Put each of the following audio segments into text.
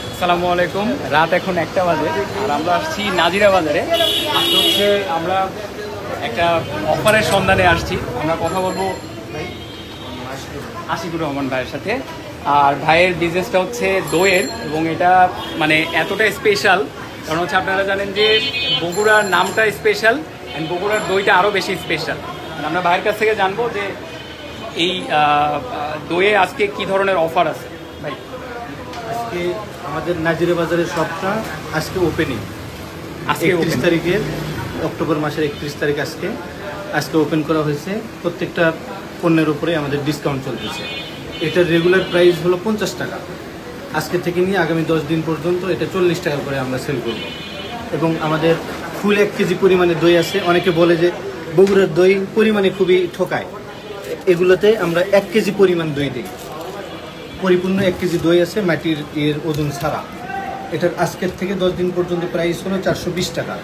আসসালামু আলাইকুম। রাত এখন 1টা বাজে আর আমরা আসছি নাজিরা বাজারে। আজকে হচ্ছে আমরা একটা অফারের সন্ধানে আসছি। আমরা কথা বলবো আশিকুর রহমান ভাইয়ের সাথে। আর ভাইয়ের বিজনেসটা হচ্ছে দইয়ের, এবং এটা মানে এতটা স্পেশাল কারণ হচ্ছে আপনারা জানেন যে বগুড়ার নামটা স্পেশাল অ্যান্ড বগুড়ার দইটা আরও বেশি স্পেশাল। আমরা ভাইয়ের কাছ থেকে জানবো যে এই দইয়ে আজকে কি ধরনের অফার আছে। ভাই, আজকে আমাদের নাজিরা বাজারের শপটা আজকে ওপেনিং, আজকে 31 তারিখের অক্টোবর মাসের 31 তারিখ আজকে ওপেন করা হয়েছে। প্রত্যেকটা পণ্যের উপরে আমাদের ডিসকাউন্ট চলতেছে। এটার রেগুলার প্রাইস হলো 50 টাকা। আজকে থেকে নিয়ে আগামী 10 দিন পর্যন্ত এটা 40 টাকা করে আমরা সেল করব। এবং আমাদের ফুল 1 কেজি পরিমাণে দই আছে। অনেকে বলে যে বগুড়ার দই পরিমাণে খুবই ঠকায়, এগুলোতে আমরা 1 কেজি পরিমাণ দই দিই। পরিপূর্ণ 1 কেজি দই আছে, মাটির ওজন ছাড়া। এটার আজকের থেকে 10 দিন পর্যন্ত প্রাইস হলো 420 টাকা,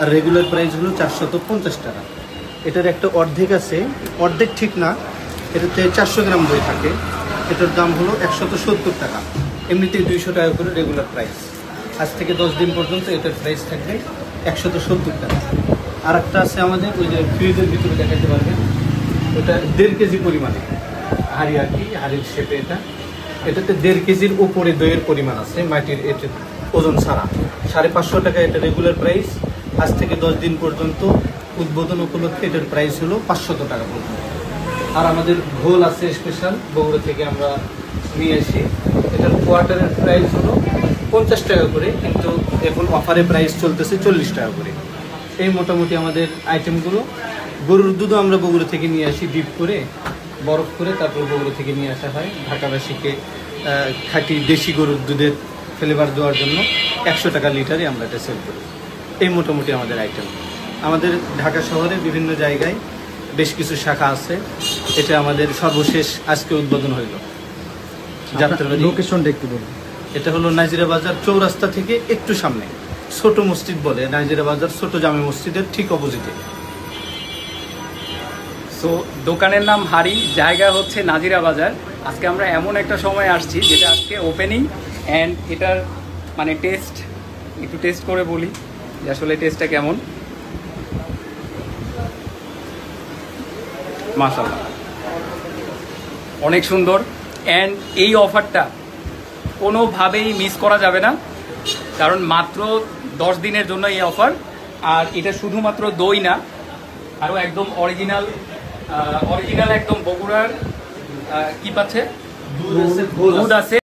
আর রেগুলার প্রাইস হলো 450 টাকা। এটার একটা অর্ধেক আছে, অর্ধেক ঠিক না, এটাতে 400 গ্রাম দই থাকে। এটার দাম হলো 170 টাকা। এমনিতেই 200 টাকা করে রেগুলার প্রাইস। আজ থেকে 10 দিন পর্যন্ত এটার প্রাইস থাকবে 170 টাকা। আর একটা আছে আমাদের, ওই যে ফ্রিজের ভিতরে দেখাতে পারবেন, ওটা 1.5 কেজি পরিমাণে হাঁড়ি, আর কি হাঁড়ির শেপে এটাতে 1.5 কেজির উপরে দইয়ের পরিমাণ আছে, মাটির এটা ওজন ছাড়া। 550 টাকা এটা রেগুলার প্রাইস। আজ থেকে 10 দিন পর্যন্ত উদ্বোধন উপলক্ষে এটার প্রাইস হলো 500 টাকা পর্যন্ত। আর আমাদের ঘোল আছে স্পেশাল, বগুড়া থেকে আমরা নিয়ে আসি। এটার কোয়ার্টারের প্রাইস হলো 50 টাকা করে, কিন্তু এখন অফারে প্রাইস চলতেছে 40 টাকা করে। এই মোটামুটি আমাদের আইটেমগুলো। গরুর দুধও আমরা বগুড়া থেকে নিয়ে আসি, ডিপ করে বরফ করে তারপর বগুড়া থেকে নিয়ে আসা হয়। ঢাকাবাসীকে খাঁটি দেশি গরুর দুধের ফ্লেভার দেওয়ার জন্য 100 টাকা লিটারে আমরা এটা সেল করি। এই মোটামুটি আমাদের আইটেম। আমাদের ঢাকা শহরে বিভিন্ন জায়গায় বেশ কিছু শাখা আছে। এটা আমাদের সর্বশেষ আজকে উদ্বোধন হইল। যাত্রাবাড়ি লোকেশনটা একটু বলুন। এটা হলো নাজিরা বাজার চৌরাস্তা থেকে একটু সামনে, ছোট মসজিদ বলে, নাজিরা বাজার ছোট জামে মসজিদের ঠিক অপোজিটে। সো দোকানের নাম হাড়ি, জায়গা হচ্ছে নাজিরা বাজার। আজকে আমরা এমন একটা সময় আসছি যেটা আজকে ওপেনিং, অ্যান্ড এটার মানে একটু টেস্ট করে বলি যে আসলে টেস্টটা কেমন। মাশাআল্লাহ, অনেক সুন্দর। অ্যান্ড এই অফারটা কোনোভাবেই মিস করা যাবে না, কারণ মাত্র 10 দিনের জন্য এই অফার। আর এটা শুধুমাত্র দই না, আরও একদম অরিজিনাল একদম বগুড়ার কি পাচ্ছে, দুধ আছে।